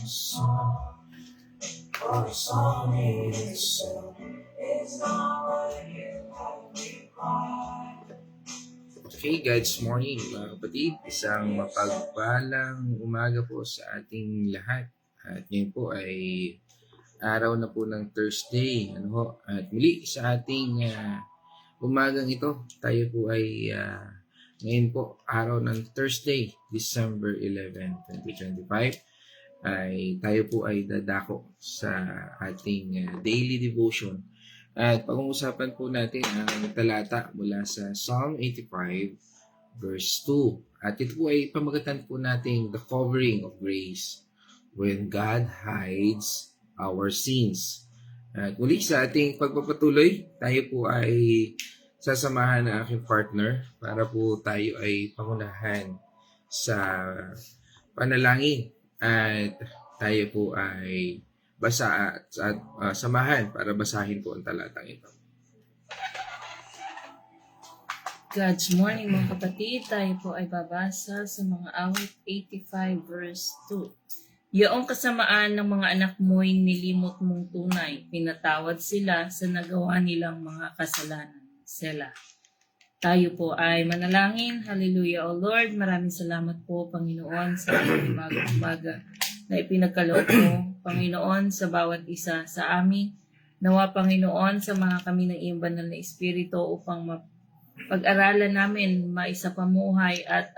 song, or a song in itself is not what you have required. Okay, God's morning mga kapatid. Isang mapagpalang umaga po sa ating lahat. At ngayon po ay araw na po ng Thursday. At muli sa ating umagang ito, tayo po ay ngayon po, araw ng Thursday, December 11, 2025, ay tayo po ay dadako sa ating daily devotion. At pag-uusapan po natin ang talata mula sa Psalm 85, verse 2. At ito po ay pamagatan po natin the covering of grace when God hides our sins. At muli sa ating pagpapatuloy, tayo po ay sasamahan ng aking partner para po tayo ay pangunahan sa panalangin at tayo po ay basa at samahan para basahin po ang talatang ito. God's morning mga kapatid, tayo po ay babasa sa mga awit 85 verse 2. Yaong kasamaan ng mga anak mo'y nilimot mong tunay, pinatawad sila sa nagawa nilang mga kasalanan. Sela. Tayo po ay manalangin. Hallelujah, O Lord. Maraming salamat po, Panginoon, sa umaga na ipinagkaloob mo, Panginoon, sa bawat isa sa amin. Nawa, Panginoon, sa mga kami ng iyong banal na Espiritu upang pag-aralan namin, maisapamuhay at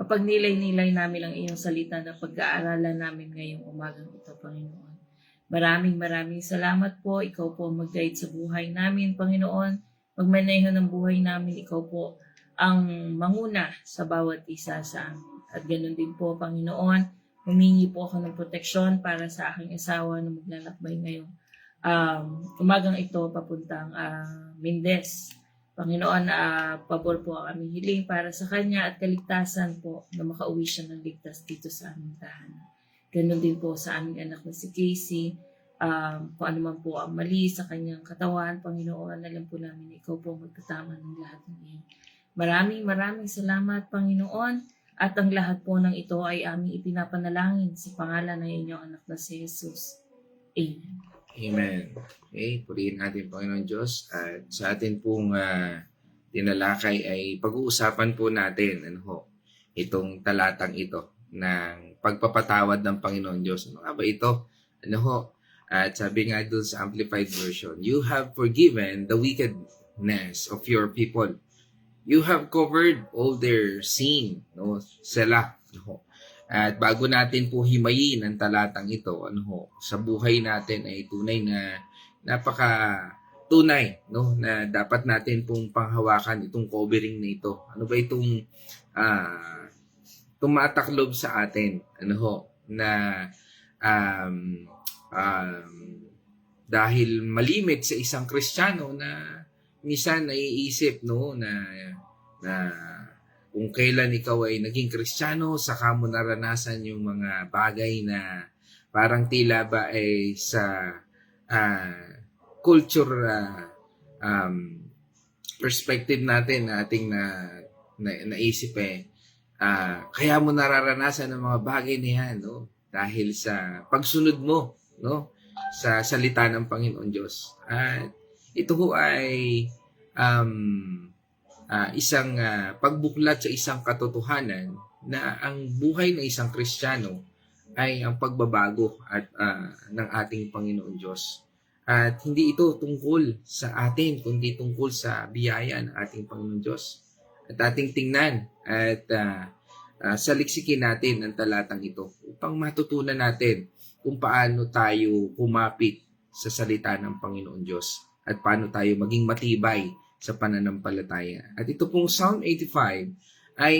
mapagnilay-nilay namin ang iyong salita na pag-aaralan namin ngayong umagang ito, Panginoon. Maraming salamat po. Ikaw po mag-guide sa buhay namin, Panginoon. Magmaneho ng buhay namin, ikaw po ang manguna sa bawat isa sa amin. At ganoon din po, Panginoon, humingi po ako ng proteksyon para sa aking asawa na maglalakbay ngayong umagang ito papuntang Mindes. Panginoon, pabor po ang aming hiling para sa kanya at kaligtasan po na makauwi siya ng ligtas dito sa aming tahanan. Ganoon din po sa aming anak na si Casey. Kung ano man po ang mali sa kanyang katawan, Panginoon, alam po namin na ikaw po magkatama ng lahat ng iyon. Maraming salamat, Panginoon, at ang lahat po ng ito ay aming ipinapanalangin sa pangalan ng inyong anak na si Jesus. Amen. Amen. Okay, purihin natin, Panginoon Diyos. At sa atin pong tinalakay ay pag-uusapan po natin itong talatang ito ng pagpapatawad ng Panginoon Diyos. Ano nga ba ito? At sabi nga doon sa Amplified Version, you have forgiven the wickedness of your people. You have covered all their sin. Sela. At bago natin po himayin ang talatang ito, sa buhay natin ay tunay na tunay, na dapat natin pong panghawakan itong covering na ito. Ano ba itong tumataklob sa atin? Dahil malimit sa isang Kristiyano na minsan naiisip na kung kailan ikaw ay naging Kristiyano, saka mo naranasan yung mga bagay na parang tila ba ay sa culture perspective natin na ating naisip kaya mo nararanasan ang mga bagay na yan dahil sa pagsunod mo sa salita ng Panginoon Diyos. At ito ho ay isang pagbuklat sa isang katotohanan na ang buhay ng isang Kristiyano ay ang pagbabago ng ating Panginoon Diyos. At hindi ito tungkol sa atin, kundi tungkol sa biyaya ng ating Panginoon Diyos. At ating tingnan at saliksikin natin ang talatang ito upang matutunan natin kung paano tayo kumapit sa salita ng Panginoon Diyos at paano tayo maging matibay sa pananampalataya. At ito pong Psalm 85 ay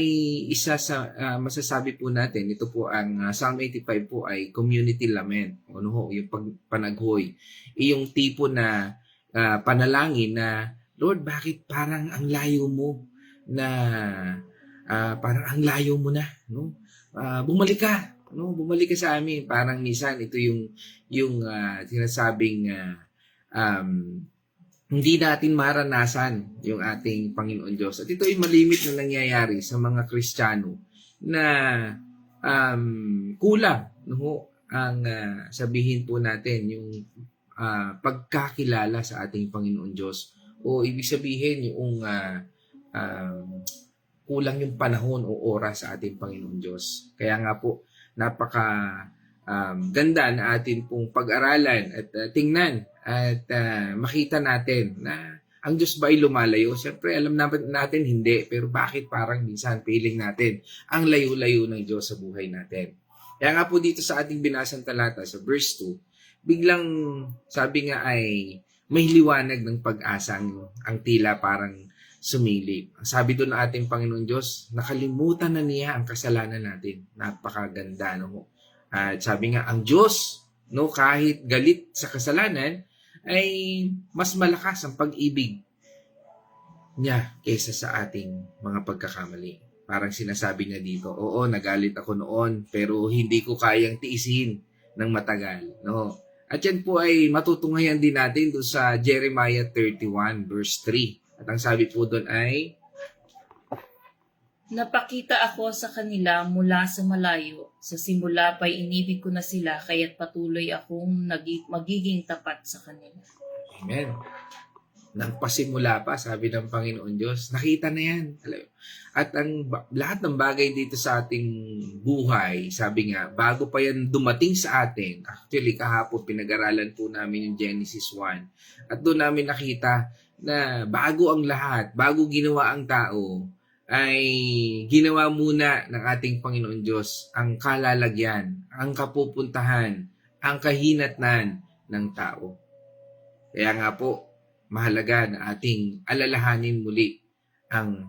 isa sa masasabi po natin, ito po ang Psalm 85 po ay community lament. Yung panaghoy. Yung tipo na panalangin na, Lord, bakit parang ang layo mo na parang ang layo mo na, bumalik ka. Bumalik ka sa amin. Parang minsan ito yung sinasabing hindi natin maranasan yung ating Panginoon Diyos. At ito ay malimit na nangyayari sa mga Kristiyano na kulang no, ang sabihin po natin yung pagkakilala sa ating Panginoon Diyos. O ibig sabihin yung kulang yung panahon o oras sa ating Panginoon Diyos. Kaya nga po, napaka ganda na atin pong pag-aralan at tingnan at makita natin na ang Diyos ba ay lumalayo? Siyempre, alam natin hindi. Pero bakit parang minsan feeling natin ang layo-layo ng Diyos sa buhay natin? Kaya nga po dito sa ating binasang talata sa verse 2, biglang sabi nga ay may liwanag ng pag-asa ang tila parang sumilip. Ang sabi doon ng ating Panginoon Diyos, nakalimutan na niya ang kasalanan natin. Napakaganda, no? At sabi nga, ang Diyos, no, kahit galit sa kasalanan, ay mas malakas ang pag-ibig niya kaysa sa ating mga pagkakamali. Parang sinasabi niya dito, oo, nagalit ako noon, pero hindi ko kayang tiisin ng matagal. No? At yan po ay matutunghayan din natin doon sa Jeremiah 31 verse 3. At ang sabi po doon ay, Napakita ako sa kanila mula sa malayo. Sa simula pa'y inibig ko na sila, kaya't patuloy akong magiging tapat sa kanila. Amen. Nang pasimula pa, sabi ng Panginoon Diyos, nakita na yan. At lahat ng bagay dito sa ating buhay, sabi nga, bago pa yan dumating sa atin, actually kahapon pinag-aralan po namin yung Genesis 1, at doon namin nakita na bago ang lahat, bago ginawa ang tao, ay ginawa muna ng ating Panginoon Diyos ang kalalagyan, ang kapupuntahan, ang kahinatnan ng tao. Kaya nga po, mahalaga na ating alalahanin muli ang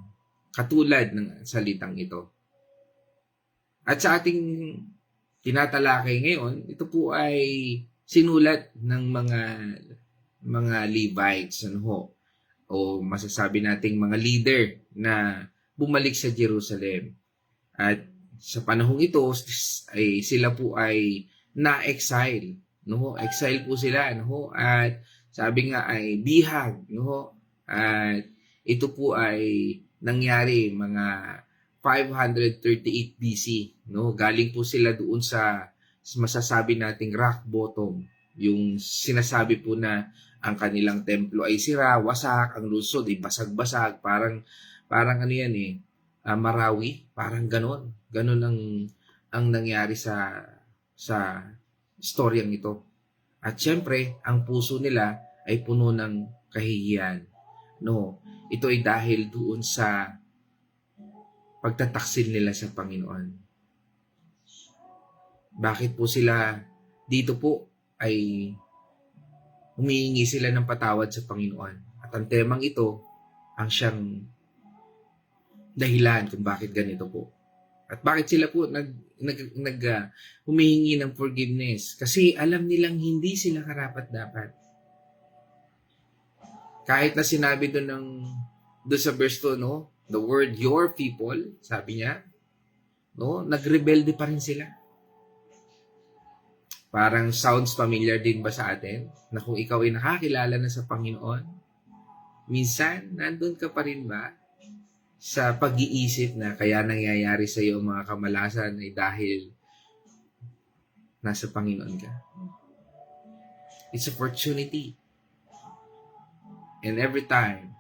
katulad ng salitang ito. At sa ating tinatalakay ngayon, ito po ay sinulat ng mga Levites, o masasabi nating mga leader na bumalik sa Jerusalem. At sa panahong ito, ay sila po ay na-exile. Exile po sila. At sabi nga ay bihag. At ito po ay nangyari mga 538 BC. Galing po sila doon sa masasabi nating rock bottom. Yung sinasabi po na ang kanilang templo ay sira, wasak, ang lungsod ay basag-basag, parang ano yan Marawi, parang ganon ang nangyari sa storyang ito. At syempre, ang puso nila ay puno ng kahihiyan. Ito ay dahil doon sa pagtataksil nila sa Panginoon. Bakit po sila dito po ay humihingi sila ng patawad sa Panginoon? At ang temang ito ang siyang dahilan kung bakit ganito po. At bakit sila po humihingi ng forgiveness? Kasi alam nilang hindi sila karapat-dapat. Kahit na sinabi doon sa verse 2, the word your people, sabi niya, nagrebelde pa rin sila. Parang sounds familiar din ba sa atin? Na kung ikaw ay nakakilala na sa Panginoon, minsan, nandun ka pa rin ba sa pag-iisip na kaya nangyayari sa iyo mga kamalasan ay dahil nasa Panginoon ka? It's opportunity. And every time,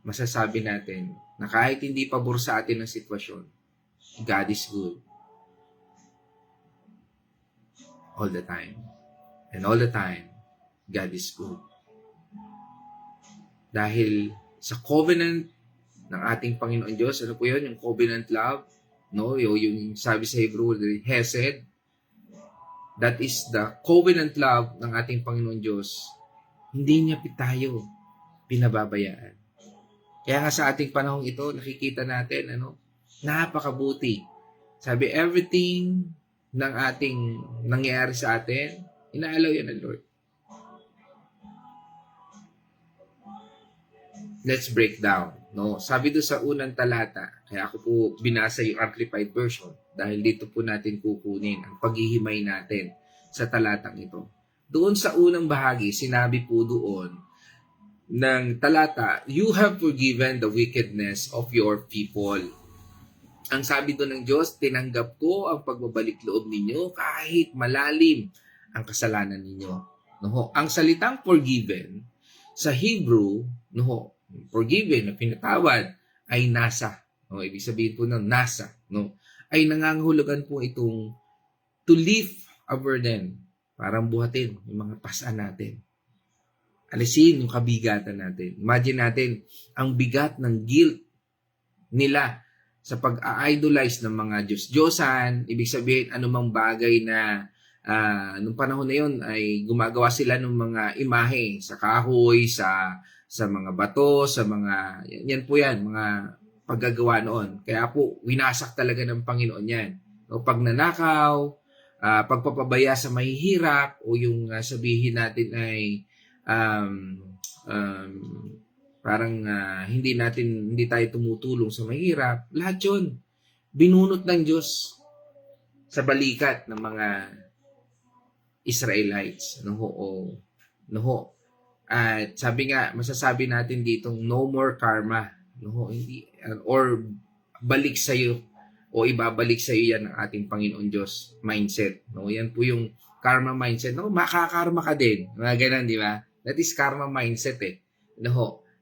masasabi natin na kahit hindi pabor sa atin ang sitwasyon, God is good. All the time. And all the time, God is good. Dahil sa covenant ng ating Panginoon Diyos, ano po yun? Yung covenant love, yung sabi sa Hebrew, Hesed, that is the covenant love ng ating Panginoon Diyos. Hindi niya tayo pinababayaan. Kaya nga sa ating panahong ito, nakikita natin, napakabuti. Sabi, everything ng ating nangyayari sa atin, inaalaw yan ng Lord. Let's break down. Sabi doon sa unang talata, kaya ako po binasa yung Amplified Version dahil dito po natin kukunin ang paghihimay natin sa talatang ito. Doon sa unang bahagi, sinabi po doon ng talata, you have forgiven the wickedness of your people. Ang sabi doon ng Diyos, tinanggap ko ang pagbabalik loob ninyo kahit malalim ang kasalanan ninyo. No ho? Ang salitang forgiven sa Hebrew, no ho, forgiven na pinatawad ay nasa. No, ibig sabihin po ng nasa, no, ay nangangahulugan po itong to lift a burden, parang buhatin yung mga pasaan natin. Alisin yung kabigatan natin. Imagine natin ang bigat ng guilt nila sa pag-idolize ng mga Diyos-Diyosan. Ibig sabihin, anumang bagay na nung panahon na yun ay gumagawa sila ng mga imahe sa kahoy, sa mga bato, sa mga, yan po yan, mga paggagawa noon. Kaya po, winasak talaga ng Panginoon yan. O pagnanakaw, pagpapabaya sa mahihirap, o yung sabihin natin ay parang hindi tayo tumutulong sa mahirap. Lahat yun, binunot ng Diyos sa balikat ng mga Israelites. At sabi nga, masasabi natin ditong no more karma. Hindi, or balik sa'yo o ibabalik sa'yo yan ng ating Panginoon Diyos mindset. Yan po yung karma mindset. Makakarma ka din. Mga ganun, di ba? That is karma mindset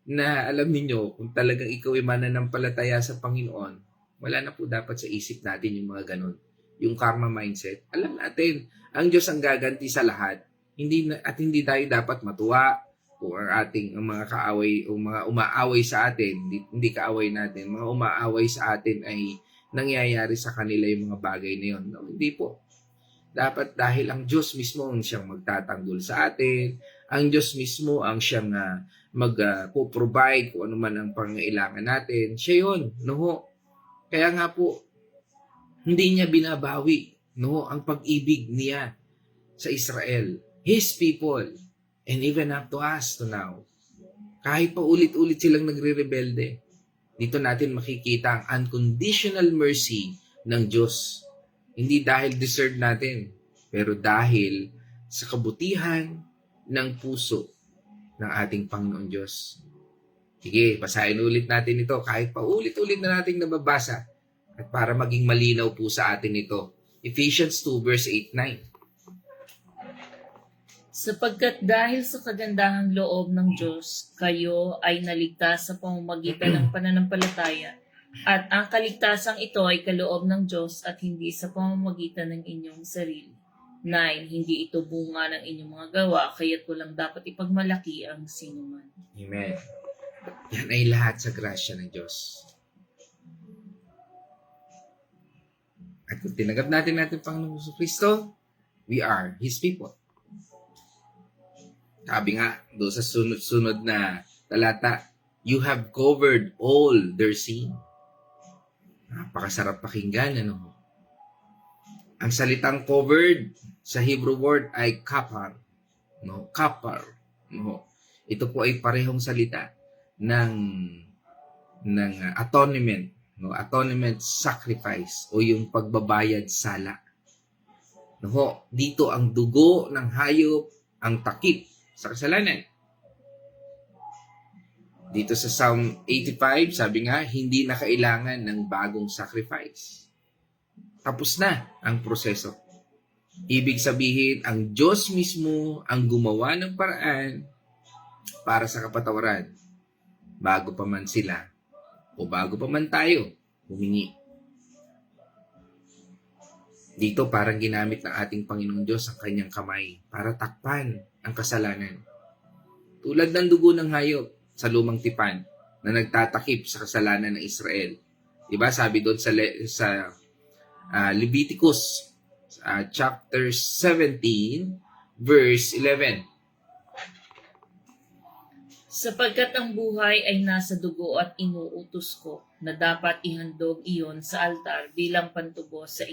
na alam niyo kung talagang ikaw ay mananampalataya sa Panginoon, wala na po dapat sa isip natin yung mga ganun. Yung karma mindset. Alam natin, ang Diyos ang gaganti sa lahat. Hindi tayo dapat matuwa o ang mga kaaway o mga umaaway sa atin, hindi kaaway natin, mga umaaway sa atin ay nangyayari sa kanila yung mga bagay na yun. No, hindi po. Dapat dahil ang Diyos mismo ang siyang magtatanggol sa atin, ang Diyos mismo ang siyang mag-provide kung ano man ang pangailangan natin. Siya yun. Kaya nga po, hindi niya binabawi ang pag-ibig niya sa Israel, His people, and even up to us to now. Kahit pa ulit-ulit silang nagre-rebelde, dito natin makikita ang unconditional mercy ng Diyos. Hindi dahil deserve natin, pero dahil sa kabutihan ng puso ng ating Panginoon Diyos. Sige, basahin ulit natin ito kahit pa ulit-ulit na nating nababasa at para maging malinaw po sa atin ito. Ephesians 2 verse 8-9. Sapagkat dahil sa kagandahang loob ng Diyos, kayo ay naligtas sa pamamagitan ng pananampalataya, at ang kaligtasang ito ay kaloob ng Diyos at hindi sa pamamagitan ng inyong sarili. 9. Hindi ito bunga ng inyong mga gawa, kaya't walang dapat ipagmalaki ang sinuman. Amen. Yan ay lahat sa grasya ng Diyos. At kung tinanggap natin Panginoong Kristo, we are His people. Sabi nga, doon sa sunod-sunod na talata, you have covered all their sin. Napakasarap pakinggan, Ang salitang covered sa Hebrew word ay kapar. Kapar. Ito po ay parehong salita ng atonement. Atonement sacrifice o yung pagbabayad sala. Dito ang dugo ng hayop ang takip sa kasalanan. Dito sa Psalm 85, sabi nga, hindi na kailangan ng bagong sacrifice. Tapos na ang proseso. Ibig sabihin, ang Diyos mismo ang gumawa ng paraan para sa kapatawaran bago pa man sila o bago pa man tayo humingi. Dito parang ginamit ng ating Panginoong Diyos ang kanyang kamay para takpan ang kasalanan. Tulad ng dugo ng hayop sa lumang tipan na nagtatakip sa kasalanan ng Israel. Diba? Sabi doon sa Leviticus chapter 17 verse 11. Sapagkat ang buhay ay nasa dugo at inuutos ko na dapat ihandog iyon sa altar bilang pantubo sa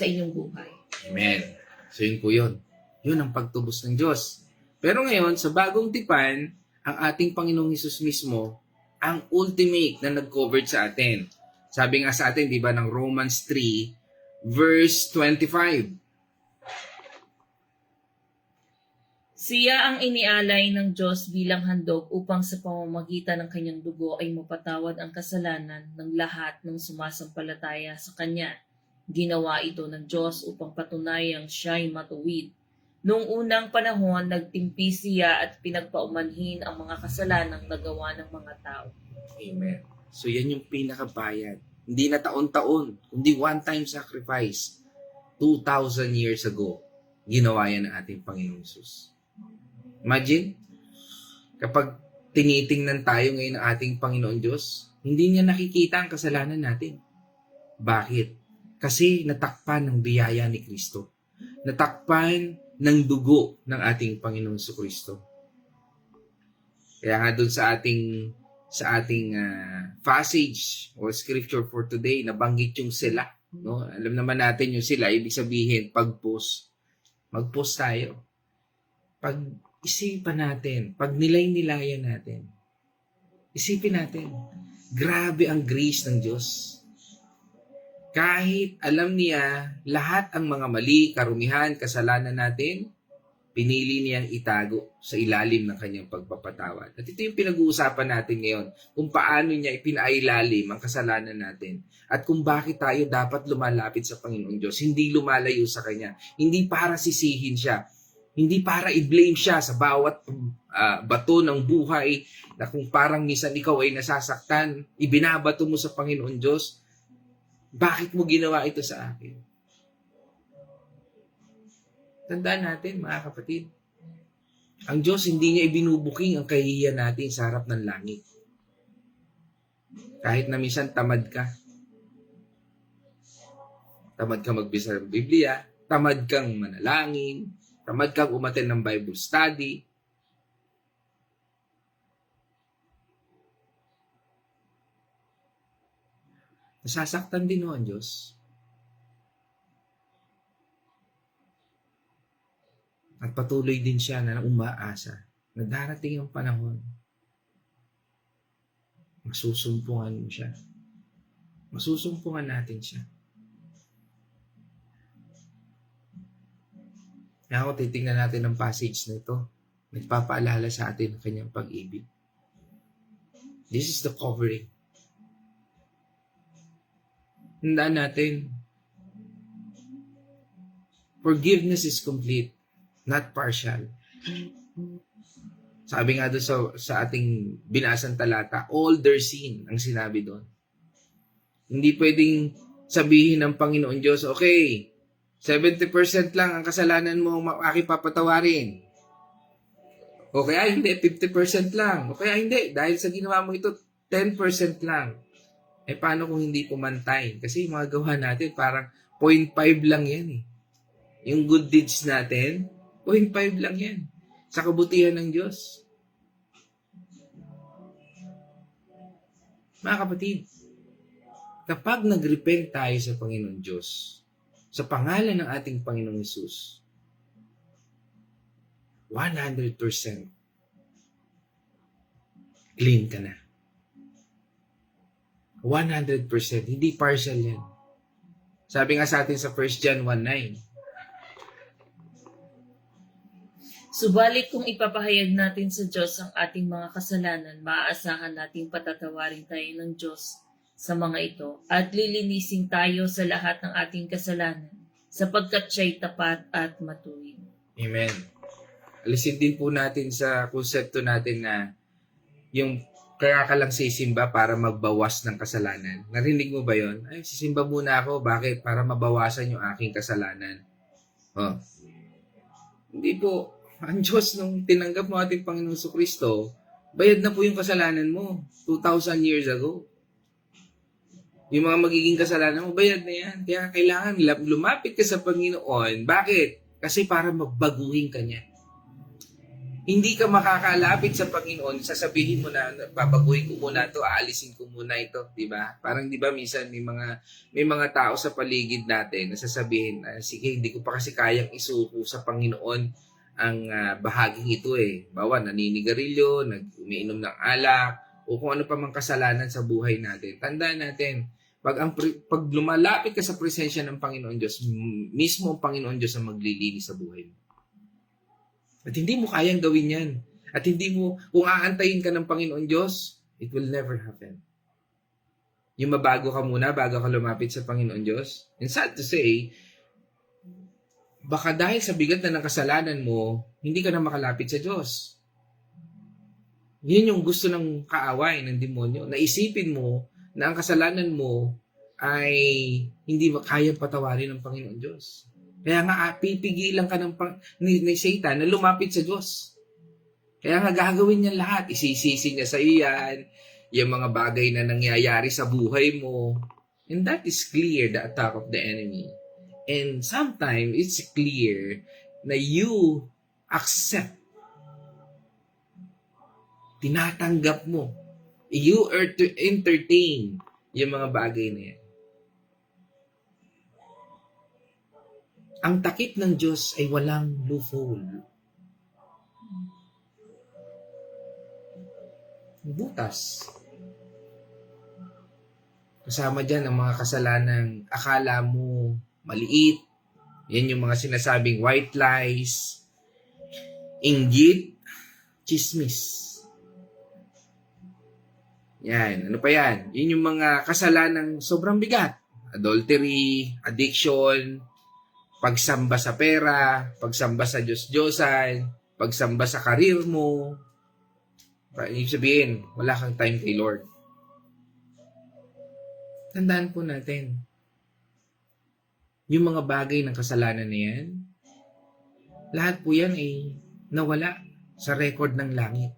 inyong buhay. Amen. So yun po yun. Yun ang pagtubos ng Diyos. Pero ngayon, sa bagong tipan, ang ating Panginoong Hesus mismo, ang ultimate na nag-covered sa atin. Sabi nga sa atin, di ba, ng Romans 3, verse 25. Siya ang inialay ng Diyos bilang handog upang sa pamamagitan ng kanyang dugo ay mapatawad ang kasalanan ng lahat ng sumasampalataya sa kanya. Ginawa ito ng Diyos upang patunayang siya'y matuwid. Noong unang panahon, nagtimpi siya at pinagpaumanhin ang mga kasalanang nagawa ng mga tao. Amen. So yan yung pinakabayad. Hindi na taon-taon, kundi one-time sacrifice. 2,000 years ago, ginawa yan ng ating Panginoong Hesus. Imagine, kapag tinitingnan tayo ngayon ng ating Panginoon Diyos, hindi niya nakikita ang kasalanan natin. Bakit? Kasi natakpan ng biyaya ni Kristo. Natakpan ng dugo ng ating Panginoong Kristo. Kaya nga doon sa ating passage or scripture for today, nabanggit yung sila. No? Alam naman natin yung sila, ibig sabihin, pag-post. Mag-post tayo. Pag-isipan natin, pag nilay-nilayan natin, isipin natin, grabe ang grace ng Diyos. Kahit alam niya lahat ang mga mali, karumihan, kasalanan natin, pinili niyang itago sa ilalim ng kanyang pagpapatawad. At ito yung pinag-uusapan natin ngayon, kung paano niya ipinailalim ang kasalanan natin at kung bakit tayo dapat lumalapit sa Panginoong Diyos, hindi lumalayo sa Kanya, hindi para sisihin siya, hindi para i-blame siya sa bawat bato ng buhay na kung parang minsan ikaw ay nasasaktan, ibinabato mo sa Panginoong Diyos, bakit mo ginawa ito sa akin? Tandaan natin, mga kapatid, ang Diyos hindi niya ibinubuking ang kahihiyan natin sa harap ng langit. Kahit na minsan tamad ka magbisa ng Biblia, tamad kang manalangin, tamad kang umattend ng Bible study, nasasaktan din ang Diyos. At patuloy din siya na umaasa na darating ang panahon. Masusumpungan mo siya. Masusumpungan natin siya. Kaya ako titingnan natin ang passage na ito. Nagpapaalala sa atin ng kanyang pag-ibig. This is the covering. Tandaan natin, forgiveness is complete, not partial. Sabi nga doon sa ating binasang talata, all their sin, ang sinabi doon. Hindi pwedeng sabihin ng Panginoon Diyos, okay, 70% lang ang kasalanan mo aking papatawarin. O kaya hindi, 50% lang. O kaya hindi, dahil sa ginawa mo ito, 10% lang. Eh, paano kung hindi pumantay? Kasi yung mga gawa natin, parang 0.5 lang yan eh. Yung good deeds natin, 0.5 lang yan. Sa kabutihan ng Diyos. Mga kapatid, kapag nag-repent tayo sa Panginoon Diyos, sa pangalan ng ating Panginoong Hesus, 100% clean ka na. 100%. Hindi partial yan. Sabi nga sa atin sa 1 John 1:9. Subalit kung ipapahayag natin sa Diyos ang ating mga kasalanan, maaasahan nating patatawarin tayo ng Diyos sa mga ito at lilinisin tayo sa lahat ng ating kasalanan sapagkat siya'y tapat at matuwid. Amen. Alisin din po natin sa konsepto natin na yung kaya ka lang sisimba para magbawas ng kasalanan. Narinig mo ba yon? Ay, sisimba muna ako. Bakit? Para mabawasan yung aking kasalanan. Oh. Hindi po. Ang Diyos, nung tinanggap mo ating Panginoon Kristo, bayad na po yung kasalanan mo 2,000 years ago. Yung mga magiging kasalanan mo, bayad na yan. Kaya kailangan lumapit ka sa Panginoon. Bakit? Kasi para magbaguhin ka niya. Hindi ka makakalapit sa Panginoon, sasabihin mo na babaguhin ko muna ito, aalisin ko muna ito, di ba? Parang di ba minsan may mga tao sa paligid natin na sasabihin, sige, hindi ko pa kasi kayang isuko sa Panginoon ang bahaging ito eh. Bawa, naninigarilyo, umiinom ng alak, o kung ano pa mang kasalanan sa buhay natin. Tandaan natin, pag lumalapit ka sa presensya ng Panginoon Diyos, mismo ang Panginoon Diyos ang maglilinis sa buhay mo. At hindi mo kayang gawin yan. At hindi mo, kung aantayin ka ng Panginoon Diyos, it will never happen. Yung mabago ka muna bago ka lumapit sa Panginoon Diyos. And sad to say, baka dahil sa bigat na ng kasalanan mo, hindi ka na makalapit sa Diyos. Yun yung gusto ng kaaway ng demonyo. Naisipin mo na ang kasalanan mo ay hindi kayang patawarin ng Panginoon Diyos. Kaya nga, pipigilan ka ni Satan na lumapit sa Diyos. Kaya nga, gagawin niya lahat. Isisisi niya sa iyan, yung mga bagay na nangyayari sa buhay mo. And that is clear, the attack of the enemy. And sometimes, it's clear na you accept. Tinatanggap mo. You are to entertain yung mga bagay na yan. Ang takip ng Diyos ay walang loophole. Butas. Kasama dyan ang mga kasalanang akala mo maliit. Yan yung mga sinasabing white lies, inggit, chismis. Yan. Ano pa yan? Yun yung mga kasalanang sobrang bigat. Adultery, addiction, pagsamba sa pera, pagsamba sa Diyos-Diyosan, pagsamba sa karir mo. Ibig sabihin, wala kang time kay Lord. Tandaan po natin, yung mga bagay ng kasalanan na yan, lahat po yan ay nawala sa record ng langit.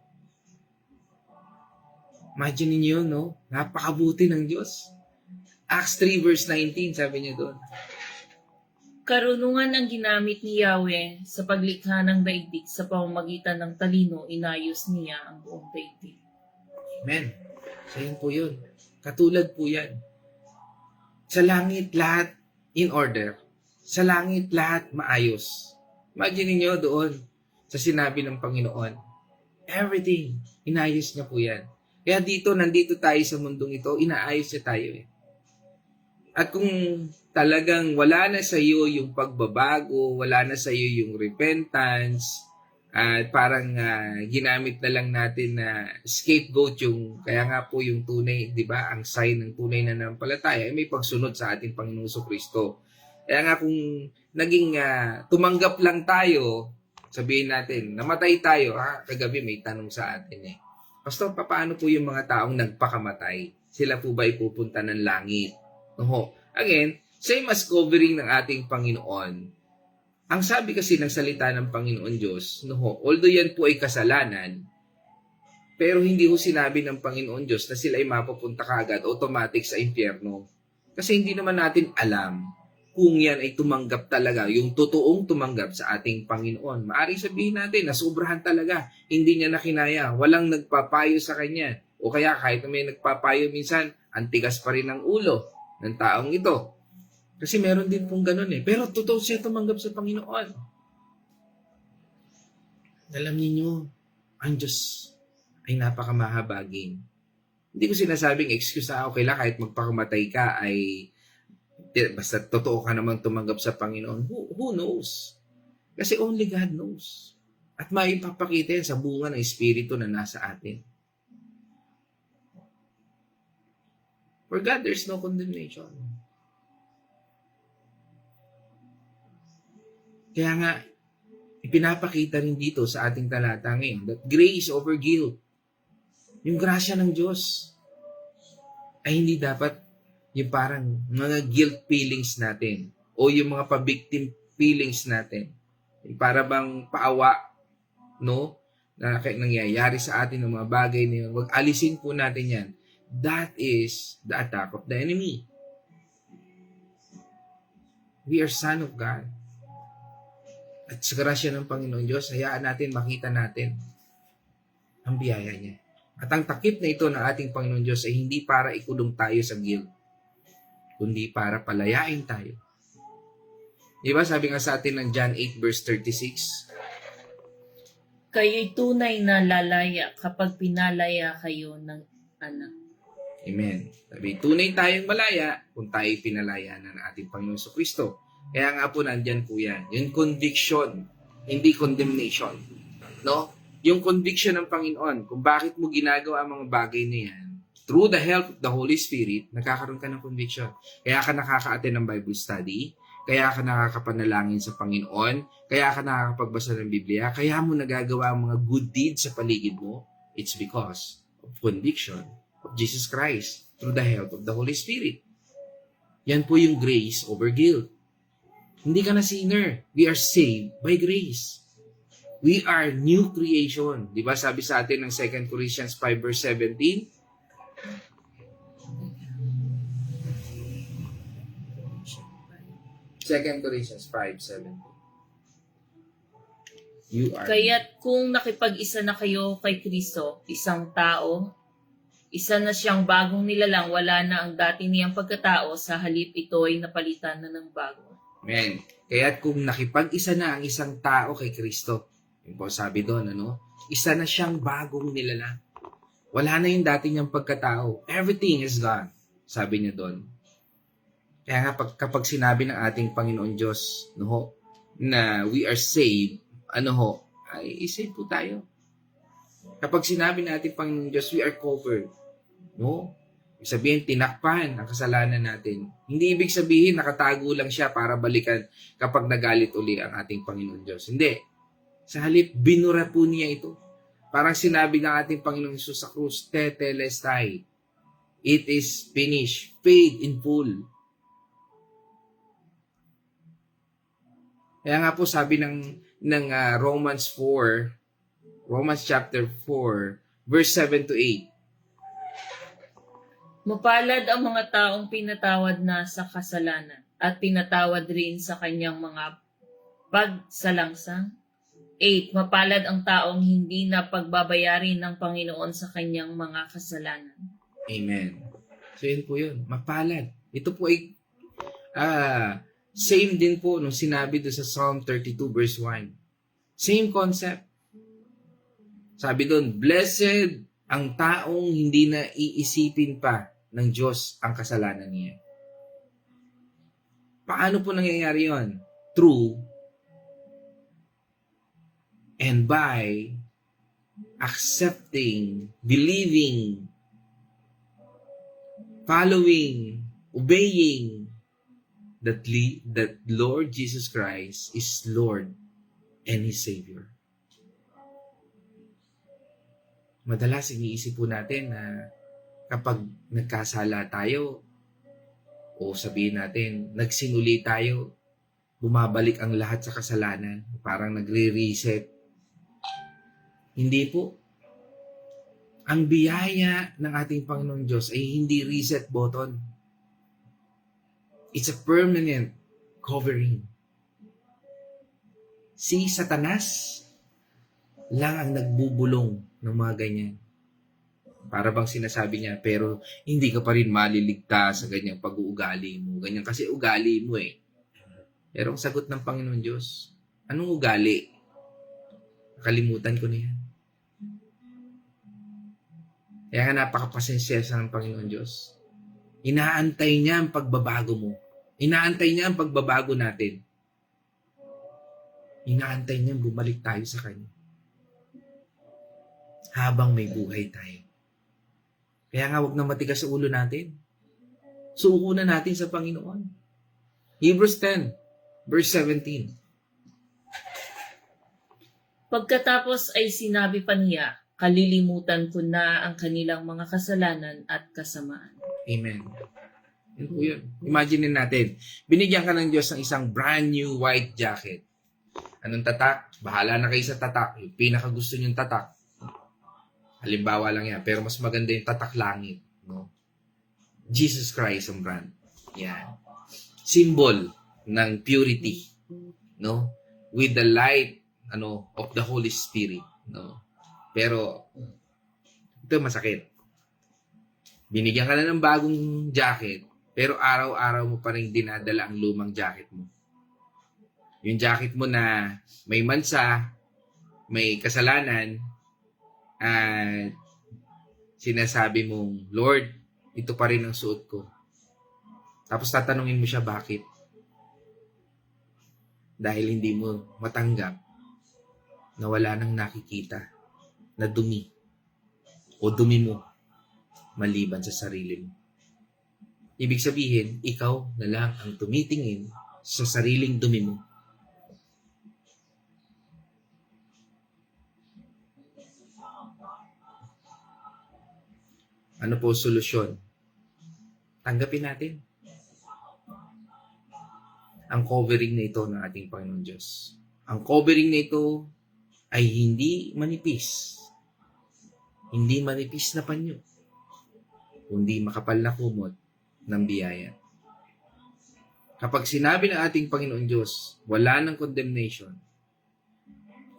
Imagine niyo, no? Napakabuti ng Diyos. Acts 3 verse 19, sabi niya doon. Karunungan ang ginamit ni Yahweh sa paglikha ng daigdig sa pamamagitan ng talino, inayos niya ang buong daigdig. Amen. So yun po yun. Katulad po yan. Sa langit lahat in order. Sa langit lahat maayos. Imagine niyo doon sa sinabi ng Panginoon. Everything, inayos niya po yan. Kaya nandito tayo sa mundong ito, inaayos niya tayo eh. At kung talagang wala na sa iyo yung pagbabago, wala na sa iyo yung repentance, at parang ginamit na lang natin na scapegoat yung, kaya nga po yung tunay, di ba, ang sign ng tunay na nanampalataya ay may pagsunod sa ating Panginoong Kristo. Kaya nga kung naging tumanggap lang tayo, sabihin natin, namatay tayo, kagabi may tanong sa atin eh. Pastor, paano po yung mga taong nagpakamatay? Sila po ba ipupunta ng langit? No. Again, same as covering ng ating Panginoon. Ang sabi kasi ng salita ng Panginoon Diyos, no, although yan po ay kasalanan, pero hindi ho sinabi ng Panginoon Diyos na sila ay mapupunta kaagad automatic sa impyerno. Kasi hindi naman natin alam kung yan ay tumanggap talaga, yung totoong tumanggap sa ating Panginoon. Maaring sabihin natin na sobrahan talaga, hindi niya nakinaya, walang nagpapayo sa kanya. O kaya kahit may nagpapayo minsan, antigas pa rin ang ulo ng taong ito. Kasi meron din pong ganun eh. Pero totoo siya tumanggap sa Panginoon. Alam niyo, ang Diyos ay napakamahabagin. Hindi ko sinasabing excuse okay lang kahit magpakamatay ka ay basta totoo ka namang tumanggap sa Panginoon. Who knows? Kasi only God knows. At maipapakita yan sa bunga ng Espiritu na nasa atin. For God, there's no condemnation. Kaya nga, ipinapakita rin dito sa ating talata ngayon that grace over guilt, yung grasya ng Diyos, ay hindi dapat yung parang mga guilt feelings natin o yung mga pa-victim feelings natin. Yung para bang paawa, no? Na nangyayari sa atin ng mga bagay na yun. Huwag alisin po natin yan. That is the attack of the enemy. We are son of God. At sa grasya ng Panginoon Diyos, hayaan natin makita natin ang biyaya niya. At ang takip na ito ng ating Panginoon Diyos ay hindi para ikulong tayo sa guilt, kundi para palayain tayo. Di ba sabi nga sa atin ng John 8 verse 36? Kayo'y tunay na lalaya kapag pinalaya kayo ng anak. Amen. Sabi, tunay tayong malaya kung tayo'y pinalaya ng ating Panginoon Kristo. Kaya nga po nandyan po yan. Yung conviction hindi condemnation. No? Yung conviction ng Panginoon, kung bakit mo ginagawa ang mga bagay na yan, through the help of the Holy Spirit, nagkakaroon ka ng conviction. Kaya ka nakaka-attend ng Bible study, kaya ka nakakapanalangin sa Panginoon, kaya ka nakakapagbasa ng Biblia, kaya mo nagagawa ang mga good deeds sa paligid mo. It's because of conviction of Jesus Christ through the help of the Holy Spirit. Yan po yung grace over guilt. Hindi ka na sinner. We are saved by grace. We are new creation. Di ba sabi sa atin ng 2 Corinthians 5 verse 17? Second Corinthians 5:17. You are. Kaya't kung nakipag-isa na kayo kay Kristo, isang tao, isa na siyang bagong nilalang, wala na ang dati niyang pagkatao, sa halip ito'y napalitan na ng bago. Amen. Kaya't kung nakipag-isa na ang isang tao kay Kristo, yun po sabi doon, isa na siyang bagong nilalang. Wala na yung dati niyang pagkatao. Everything is gone. Sabi niya doon. Kaya nga kapag sinabi ng ating Panginoon Diyos, na we are saved, ay saved po tayo. Kapag sinabi ng ating Panginoon Diyos, we are covered. Ibig sabihin, tinakpan ang kasalanan natin. Hindi ibig sabihin, nakatago lang siya para balikan kapag nagalit uli ang ating Panginoon Diyos. Hindi. Sa halip, binura po niya ito. Parang sinabi ng ating Panginoon Jesus sa krus, tetelestai. It is finished, paid in full. Kaya nga po sabi ng Romans chapter 4, verse 7 to 8. Mapalad ang mga taong pinatawad na sa kasalanan at pinatawad rin sa kanyang mga pagsalangsang. 8. Mapalad ang taong hindi na pagbabayarin ng Panginoon sa kanyang mga kasalanan. Amen. So yun po yun. Mapalad. Ito po ay same din po nung sinabi doon sa Psalm 32 verse 1. Same concept. Sabi doon, blessed ang taong hindi na iisipin pa ng Diyos ang kasalanan niya. Paano po nangyayari yon? Through and by accepting, believing, following, obeying that Lord Jesus Christ is Lord and His Savior. Madalas iniisip po natin na kapag nagkasala tayo o sabihin natin, nagsinuli tayo, bumabalik ang lahat sa kasalanan, parang nagre-reset. Hindi po. Ang biyaya ng ating Panginoong Diyos ay hindi reset button. It's a permanent covering. Si Satanas lang ang nagbubulong ng mga ganyan. Para bang sinasabi niya, pero hindi ka pa rin maliligtas sa ganyang pag-uugali mo. Ganyan kasi ugali mo eh. Pero ang sagot ng Panginoon Diyos, anong ugali? Nakalimutan ko na yan. Kaya nga napakapasensyasa ng Panginoon Diyos. Inaantay niya ang pagbabago mo. Inaantay niya ang pagbabago natin. Inaantay niya bumalik tayo sa Kanya. Habang may buhay tayo. Kaya nga wag na matigas sa ulo natin. Suko na natin sa Panginoon. Hebrews 10, verse 17. Pagkatapos ay sinabi pa niya, kalilimutan ko na ang kanilang mga kasalanan at kasamaan. Amen. Yun po yun. Imagine natin, binigyan ka ng Diyos ng isang brand new white jacket. Anong tatak? Bahala na kayo sa tatak. Yung pinakagusto niyong tatak. Halimbawa lang yan. Pero mas maganda yung tatak langit. No? Jesus Christ ang brand. Yan. Symbol ng purity. No? With the light of the Holy Spirit. No? Pero, ito masakit. Binigyan ka na ng bagong jacket, pero araw-araw mo pa rin dinadala ang lumang jacket mo. Yung jacket mo na may mansa, may kasalanan, at sinasabi mong, Lord, ito pa rin ang suot ko. Tapos tatanungin mo siya bakit. Dahil hindi mo matanggap na wala nang nakikita na dumi o dumi mo maliban sa sarili mo. Ibig sabihin, ikaw na lang ang tumitingin sa sariling dumi mo. Ano po solusyon? Tanggapin natin ang covering na ito ng ating Panginoon Diyos. Ang covering na ito ay hindi manipis. Hindi manipis na panyo, kundi makapal na kumot ng biyaya. Kapag sinabi ng ating Panginoon Diyos, wala ng condemnation,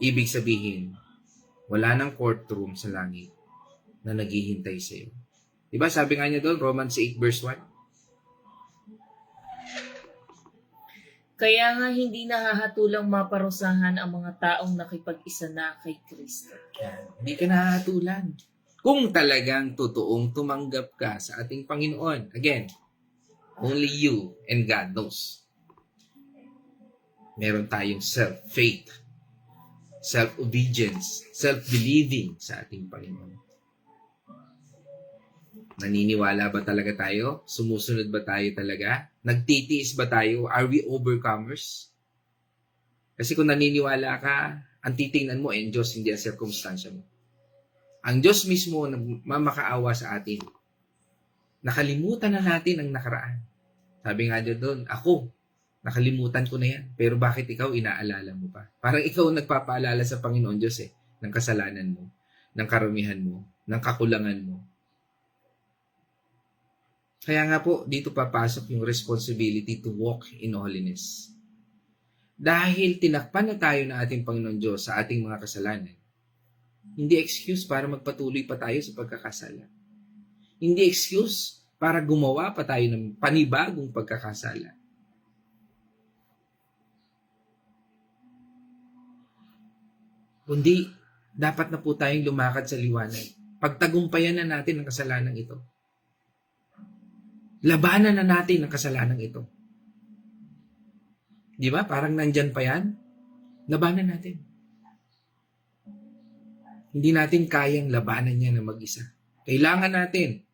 ibig sabihin, wala ng courtroom sa langit na naghihintay sa iyo. Diba sabi nga niya doon, Romans 8 verse 1? Kaya nga hindi nahahatulang maparusahan ang mga taong nakipag-isa na kay Kristo. Hindi ka nahahatulan. Kung talagang totoong tumanggap ka sa ating Panginoon. Again, only you and God knows. Meron tayong self-faith, self-obedience, self-believing sa ating Panginoon. Naniniwala ba talaga tayo? Sumusunod ba tayo talaga? Nagtitiis ba tayo? Are we overcomers? Kasi kung naniniwala ka, ang titingnan mo ay ang Diyos, hindi ang circumstansya mo. Ang Diyos mismo na mamakaawa sa atin. Nakalimutan na natin ang nakaraan. Sabi nga dyan doon, ako, nakalimutan ko na yan. Pero bakit ikaw inaalala mo pa? Parang ikaw nagpapaalala sa Panginoon Diyos ng kasalanan mo, ng karumihan mo, ng kakulangan mo. Kaya nga po, dito papasok yung responsibility to walk in holiness. Dahil tinakpan na tayo ng ating Panginoon Diyos sa ating mga kasalanan, hindi excuse para magpatuloy pa tayo sa pagkakasala. Hindi excuse para gumawa pa tayo ng panibagong pagkakasala. Kundi, dapat na po tayong lumakad sa liwanag. Pagtagumpayan na natin ang kasalanan ito. Labanan na natin ang kasalanan ito. Di ba? Parang nandyan pa yan. Labanan natin. Hindi natin kayang labanan yan na mag-isa. Kailangan natin,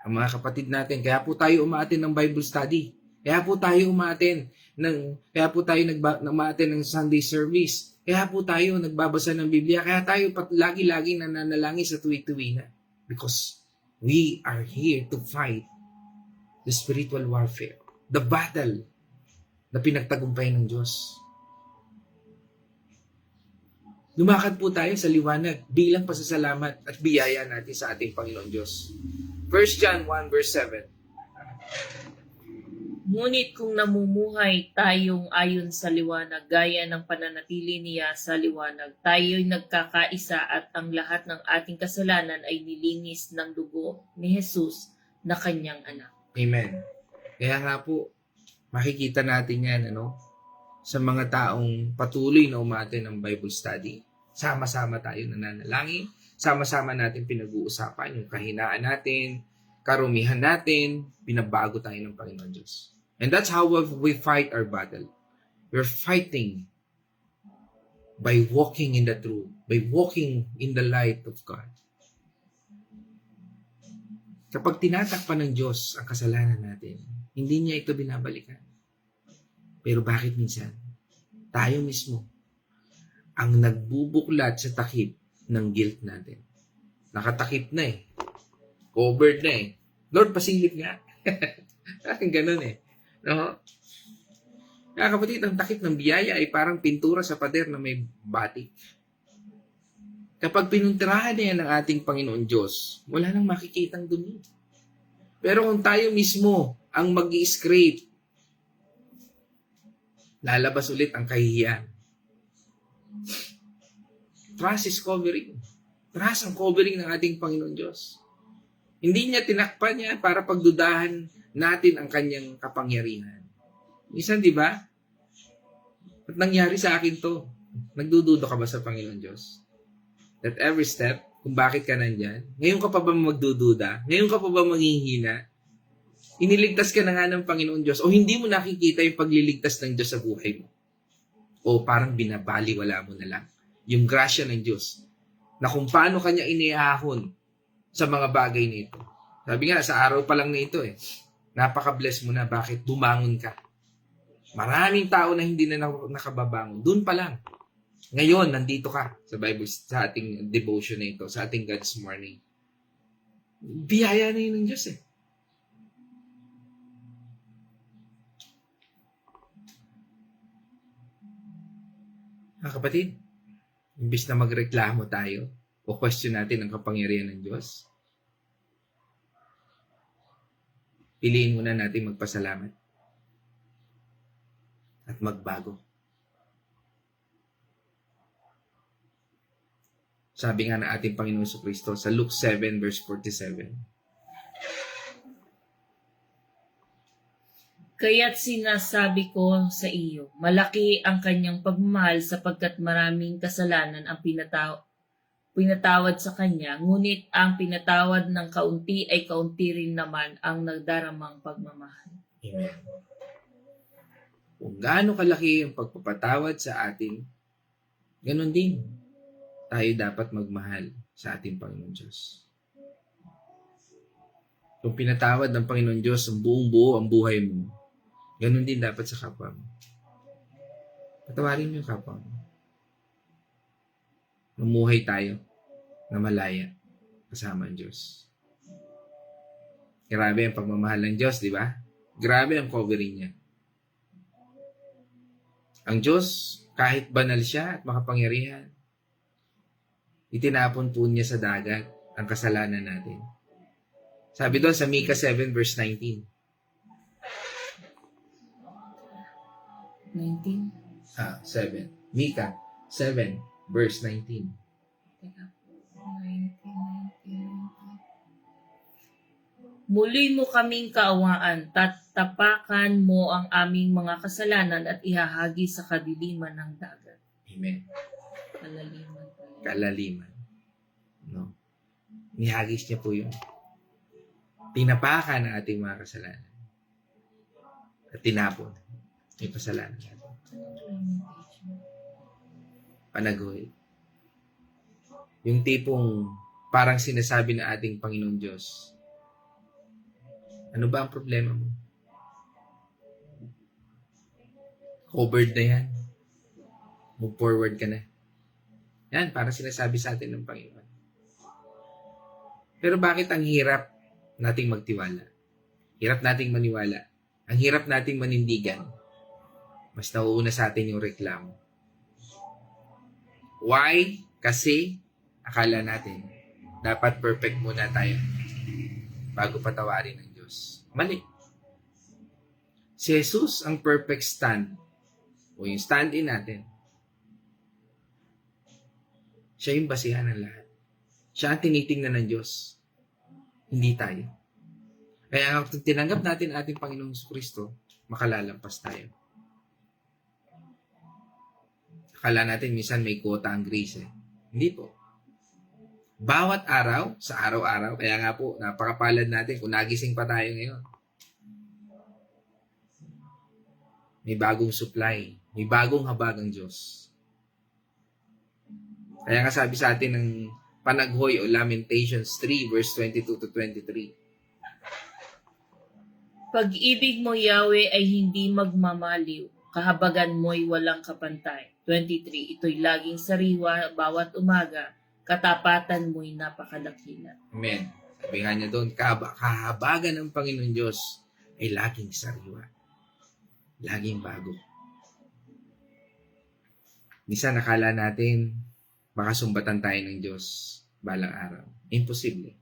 ang mga kapatid natin, kaya po tayo umaatin ng Bible study. Kaya po tayo umaatin ng Sunday service. Kaya po tayo nagbabasa ng Biblia. Kaya tayo lagi-laging nananalangin sa tuwi-tuwi na. Because we are here to fight the spiritual warfare. The battle na pinagtagumpayan ng Diyos. Lumakad po tayo sa liwanag bilang pasasalamat at biyaya natin sa ating Panginoon Diyos. 1 John 1 verse 7. Ngunit kung namumuhay tayong ayon sa liwanag, gaya ng pananatili niya sa liwanag, tayo'y nagkakaisa at ang lahat ng ating kasalanan ay nilinis ng dugo ni Jesus na kanyang anak. Amen. Kaya nga po, makikita natin yan, sa mga taong patuloy na umaattend ng Bible study. Sama-sama tayo nananalangin, sama-sama natin pinag-uusapan yung kahinaan natin, karumihan natin, binabago tayo ng Panginoon Diyos. And that's how we fight our battle. We're fighting by walking in the truth, by walking in the light of God. Kapag tinatakpan ng Diyos ang kasalanan natin, hindi niya ito binabalikan. Pero bakit minsan? Tayo mismo ang nagbubuklat sa takip ng guilt natin. Nakatakip na covered na Lord, pasilip nga. Parang ganun No? Kaya kapatid, ang takip ng biyaya ay parang pintura sa pader na may batik. Kapag pinuntirahan niya ng ating Panginoon Diyos, wala nang makikitang dumi. Pero kung tayo mismo ang mag-i-scrape, lalabas ulit ang kahihiyan. Trust is covering. Trust ang covering ng ating Panginoon Diyos. Hindi niya tinakpan niya para pagdudahan natin ang kanyang kapangyarihan. Minsan, di ba? At nangyari sa akin to. Nagdududa ka ba sa Panginoon Diyos? That every step, kung bakit ka nandyan, ngayon ka pa ba magdududa? Ngayon ka pa ba manghihina? Iniligtas ka na nga ng Panginoon Diyos o hindi mo nakikita yung pagliligtas ng Diyos sa buhay mo? O parang binabaliwala mo na lang? yung grasya ng Diyos na kung paano kanya iniahon sa mga bagay nito. Sabi nga, sa araw pa lang na ito napaka-bless mo na. Bakit? Bumangon ka. Maraming tao na hindi na nakababangon. Doon pa lang. Ngayon, nandito ka sa Bible, sa ating devotion na ito, sa ating God's Morning. Biyaya na yun ng Diyos kapatid, imbis na magreklamo tayo o question natin ang kapangyarihan ng Diyos, piliin muna natin magpasalamat at magbago. Sabi nga ng ating Panginoon Kristo sa Luke 7 verse 47, Kaya't sinasabi ko sa iyo, malaki ang kanyang pagmamahal sapagkat maraming kasalanan ang pinatawad sa kanya, ngunit ang pinatawad ng kaunti ay kaunti rin naman ang nagdaramang pagmamahal. Amen. Kung gaano kalaki ang pagpapatawad sa atin, ganun din tayo dapat magmahal sa ating Panginoon Diyos. Kung pinatawad ng Panginoon Diyos ang buong buo ang buhay mo, ganun din dapat sa kapwa mo. Patawarin mo yung kapwa mo. Mamuhay tayo na malaya kasama ang Diyos. Grabe ang pagmamahal ng Diyos, di ba? Grabe ang covering niya. Ang Diyos, kahit banal siya at makapangyarihan, itinapon po niya sa dagat ang kasalanan natin. Sabi doon sa Micah 7 verse 19. 7. Micah 7 verse 19. Teka. 19. Muli mo kaming kaawaan, tapakan mo ang aming mga kasalanan at ihahagi sa kadiliman ng dagat. Amen. Kalaliman. Kalaliman. No? Nihagis niya po yun. Tinapakan ang ating mga kasalanan. At tinapon yung kasalanan natin. Panagoy. Yung tipong parang sinasabi ng ating Panginoon Diyos, ano ba ang problema mo? Covered na yan. Move forward ka na. Yan, parang sinasabi sa atin ng Panginoon. Pero bakit ang hirap nating magtiwala? Hirap nating maniwala. Ang hirap nating manindigan. Mas nauuna sa atin yung reklamo. Why? Kasi akala natin dapat perfect muna tayo bago patawarin ng Diyos. Mali. Si Jesus ang perfect stand o yung stand-in natin. Siya yung basihan ng lahat. Siya ang tinitingnan ng Diyos. Hindi tayo. Kaya kung tinanggap natin ating Panginoong Kristo, makalalampas tayo. Akala natin minsan may quota ang grace Hindi po. Bawat araw, sa araw-araw, kaya nga po, napakapalad natin kung nagising pa tayo ngayon. May bagong supply. May bagong habag ang Diyos. Kaya nga sabi sa atin ng Panaghoy o Lamentations 3 verse 22 to 23. Pag-ibig mo, Yahweh, ay hindi magmamaliw. Kahabagan mo'y walang kapantay. 23. Ito'y laging sariwa bawat umaga. Katapatan mo'y napakalakila. Amen. Sabi nga niya doon, kahabagan ng Panginoon Diyos ay laging sariwa. Laging bago. Minsan nakala natin baka sumbatan tayo ng Diyos balang araw. Imposible.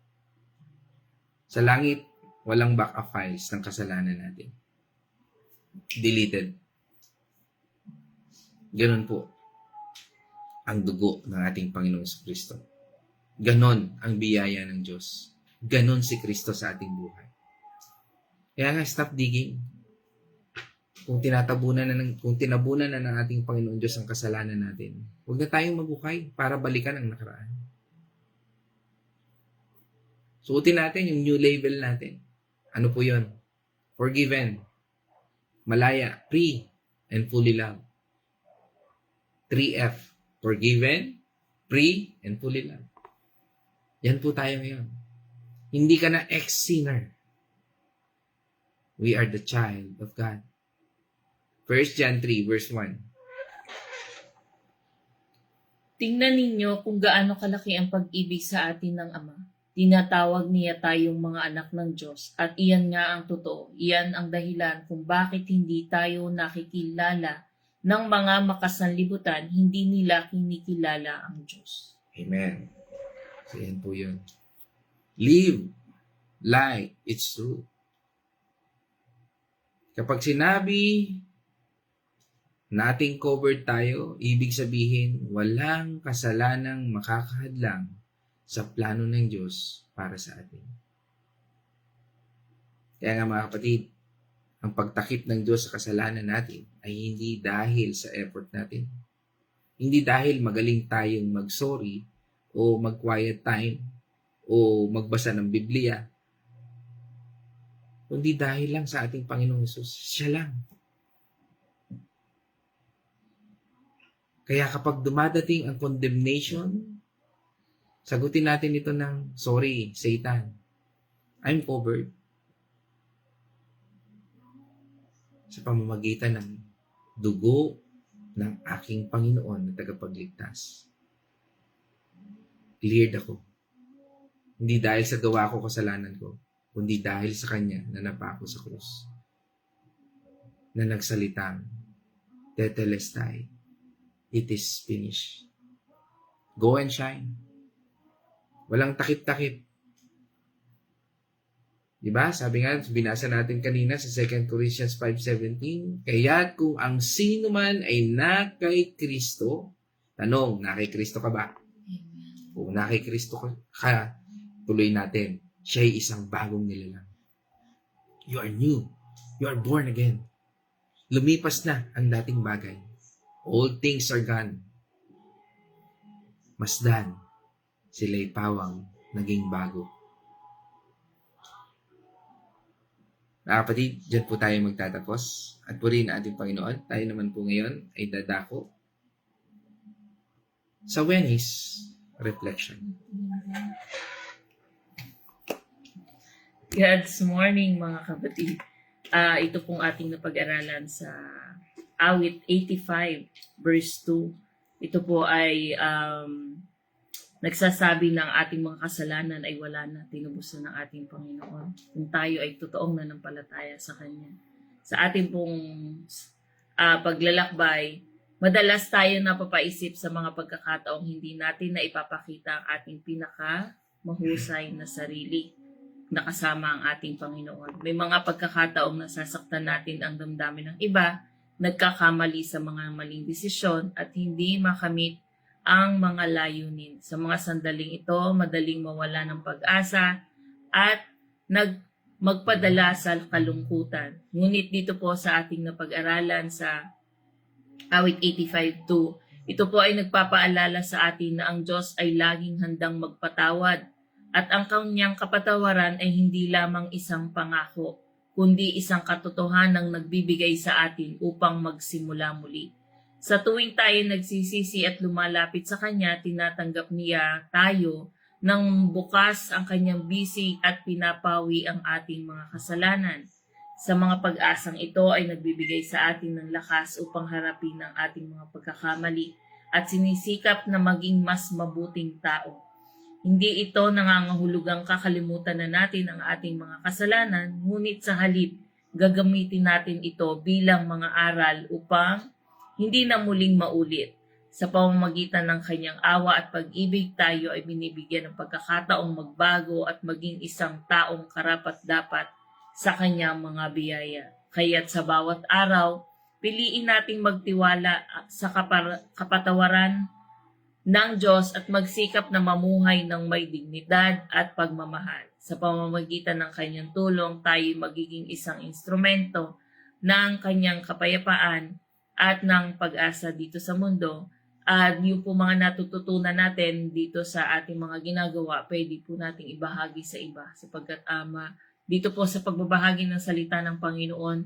Sa langit, walang backup files ng kasalanan natin. Deleted. Ganon po ang dugo ng ating Panginoong Kristo. Ganon ang biyaya ng Diyos. Ganon si Kristo sa ating buhay. Kaya nga, stop digging. Kung tinabunan na ng ating Panginoon Diyos ang kasalanan natin, huwag na tayong magukay para balikan ang nakaraan. Suotin natin yung new label natin. Ano po yun? Forgiven, malaya, free, and fully loved. 3F. Forgiven, free, and fully loved. Yan po tayo ngayon. Hindi ka na ex-sinner. We are the child of God. 1 John 3 verse 1. Tingnan ninyo kung gaano kalaki ang pag-ibig sa atin ng Ama. Tinatawag niya tayong mga anak ng Diyos at iyan nga ang totoo. Iyan ang dahilan kung bakit hindi tayo nakikilala ng mga makasanlibutan, hindi nila kinikilala ang Diyos. Amen. So yan po yun. Live like it's true. Kapag sinabi nating covered tayo, ibig sabihin walang kasalanang makakahadlang sa plano ng Diyos para sa atin. Kaya nga mga kapatid, ang pagtakip ng Diyos sa kasalanan natin ay hindi dahil sa effort natin. Hindi dahil magaling tayong mag-sorry o mag-quiet time o magbasa ng Biblia. Kundi dahil lang sa ating Panginoong Hesus. Siya lang. Kaya kapag dumadating ang condemnation, sagutin natin ito ng, sorry, Satan, I'm covered. Sa pamamagitan ng dugo ng aking Panginoon na tagapagligtas. Cleared ako. Hindi dahil sa gawa ko kasalanan ko, kundi dahil sa Kanya na napako sa krus. Na nagsalitang, Tetelestai, it is finished. Go and shine. Walang takip-takip. Diba? Sabi nga, binasa natin kanina sa 2 Corinthians 5:17, kaya't kung ang sino man ay na kay Kristo, tanong, na kay Kristo ka ba? Amen. Kung na kay Kristo ka, tuloy natin, siya'y isang bagong nilalang. You are new. You are born again. Lumipas na ang dating bagay. All things are gone. Masdan, sila'y pawang naging bago. Mga kapatid, dyan po tayo magtatapos. At purihin ang ating Panginoon. Tayo naman po ngayon ay dadako sa Wednesday's reflection. God's morning mga kapatid. Ito pong ating napag-aralan sa Awit 85 verse 2. Ito po ay nagsasabi ng ating mga kasalanan ay wala na, tinubusan ng ating Panginoon. Kung tayo ay totoong nanampalataya sa Kanya. Sa ating pong paglalakbay, madalas tayo napapaisip sa mga pagkakataong hindi natin na ipapakita ang ating mahusay na sarili na kasama ang ating Panginoon. May mga pagkakataong nasasaktan natin ang damdamin ng iba, nagkakamali sa mga maling desisyon at hindi makamit ang mga layunin. Sa mga sandaling ito, madaling mawala ng pag-asa at magpadala sa kalungkutan. Ngunit dito po sa ating napag-aralan sa Awit 85:2, ito po ay nagpapaalala sa atin na ang Diyos ay laging handang magpatawad at ang kanyang kapatawaran ay hindi lamang isang pangako, kundi isang katotohanang nagbibigay sa atin upang magsimula muli. Sa tuwing tayo nagsisisi at lumalapit sa Kanya, tinatanggap niya tayo nang bukas ang Kanyang bisig at pinapawi ang ating mga kasalanan. Sa mga pag-asang ito ay nagbibigay sa atin ng lakas upang harapin ang ating mga pagkakamali at sinisikap na maging mas mabuting tao. Hindi ito nangangahulugang kakalimutan na natin ang ating mga kasalanan, ngunit sa halip, gagamitin natin ito bilang mga aral upang hindi na muling maulit. Sa pamamagitan ng Kanyang awa at pag-ibig, tayo ay binibigyan ng pagkakataong magbago at maging isang taong karapat-dapat sa Kanyang mga biyaya. Kaya't sa bawat araw, piliin nating magtiwala sa kapatawaran ng Diyos at magsikap na mamuhay ng may dignidad at pagmamahal. Sa pamamagitan ng Kanyang tulong, tayo magiging isang instrumento ng Kanyang kapayapaan at ng pag-asa dito sa mundo. At yung po mga natututunan natin dito sa ating mga ginagawa, pwede po nating ibahagi sa iba. Sapagkat dito po sa pagbabahagi ng salita ng Panginoon,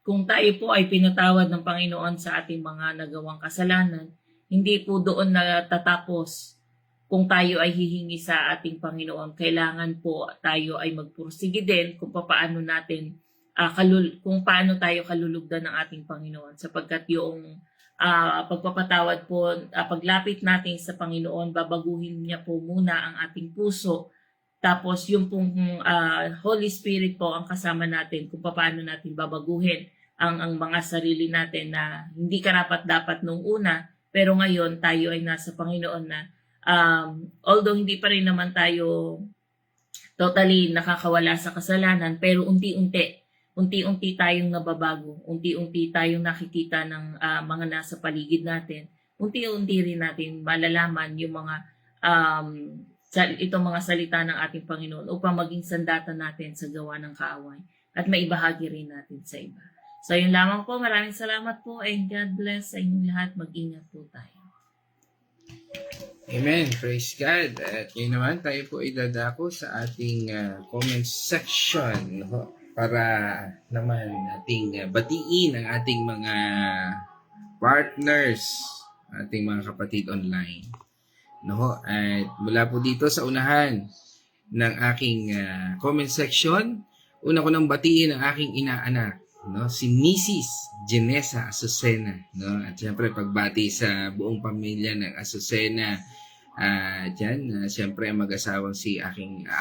kung tayo po ay pinatawad ng Panginoon sa ating mga nagawang kasalanan, hindi po doon natatapos kung tayo ay hihingi sa ating Panginoon. Kailangan po tayo ay magpursige din kung paano natin kung paano tayo kalulugdan ng ating Panginoon, sapagkat yung pagpapatawad po, paglapit natin sa Panginoon, babaguhin niya po muna ang ating puso. Tapos yung pong Holy Spirit po ang kasama natin kung paano natin babaguhin ang mga sarili natin na hindi karapat-dapat nung una, pero ngayon tayo ay nasa Panginoon na although hindi pa rin naman tayo totally nakakawala sa kasalanan, pero unti-unti tayong nababago, unti-unti tayong nakikita ng mga nasa paligid natin, unti-unti rin natin malalaman yung mga itong mga salita ng ating Panginoon upang maging sandata natin sa gawa ng kaaway at maibahagi rin natin sa iba. So yun lamang po, maraming salamat po and God bless sa inyong lahat. Mag-ingat po tayo. Amen. Praise God. At yun naman, tayo po idadako sa ating comment section, no? Para naman ating batiin ang ating mga partners, ating mga kapatid online. No? At mula po dito sa unahan ng aking comment section, una ko nang batiin ang aking inaanak, no? Si Mrs. Jenessa Azucena, no? At siyempre pagbati sa buong pamilya ng Azucena. Siyempre ang mag-asawang